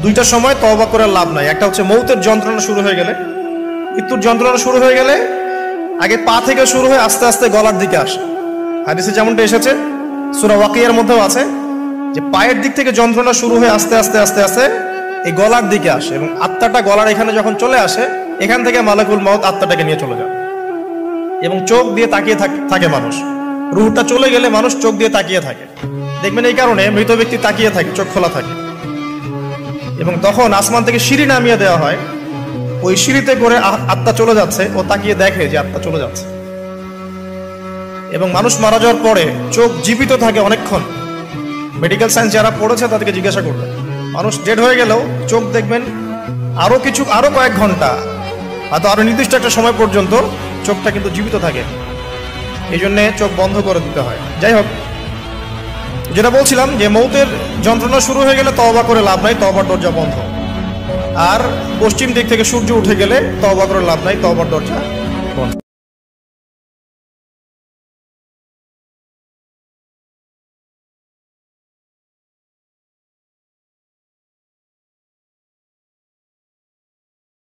দুইটা সময় তওবা করে লাভ নাই। একটা হচ্ছে মৌতের যন্ত্রণা শুরু হয়ে গেলে, মৃত্যুর যন্ত্রণা শুরু হয়ে গেলে আগে পা থেকে শুরু হয়ে আস্তে আস্তে গলার দিকে আসে। হাদিসে যেমনটা এসেছে, সূরা ওয়াকিয়ার মধ্যেও আছে যে পায়ের দিক থেকে যন্ত্রণা শুরু হয়ে আস্তে আস্তে আস্তে আস্তে এই গলার দিকে আসে, এবং আত্মাটা গলার এখানে যখন চলে আসে, এখান থেকে মালাকুল মউত আত্মাটাকে নিয়ে চলে যায় এবং চোখ দিয়ে তাকিয়ে থাকে মানুষ। রূহটা চলে গেলে মানুষ চোখ দিয়ে তাকিয়ে থাকে, দেখবেন এই কারণে মৃত ব্যক্তি তাকিয়ে থাকে, চোখ খোলা থাকে। এবং তখন আসমান থেকে সিঁড়ি নামিয়ে দেওয়া হয়, ওই সিঁড়িতে করে আত্মা চলে যাচ্ছে, ও তাকিয়ে দেখে যে আত্মা চলে যাচ্ছে। এবং মানুষ মারা যাওয়ার পরে চোখ জীবিত থাকে অনেকক্ষণ। মেডিকেল সায়েন্স যারা পড়েছে তাদেরকে জিজ্ঞাসা করবে, মানুষ ডেড হয়ে গেলেও চোখ দেখবেন আরো কয়েক ঘন্টা, হয়তো আরো নির্দিষ্ট একটা সময় পর্যন্ত চোখটা কিন্তু জীবিত থাকে। এই জন্য চোখ বন্ধ করে দিতে হয়। যাই হোক, যেটা বলছিলাম যে মৌতের যন্ত্রণা শুরু হয়ে গেলে তওবা করে লাভ নাই, তওবার দরজা বন্ধ। আর পশ্চিম দিক থেকে সূর্য উঠে গেলে তওবা করে লাভ নাই, তওবার দরজা বন্ধ।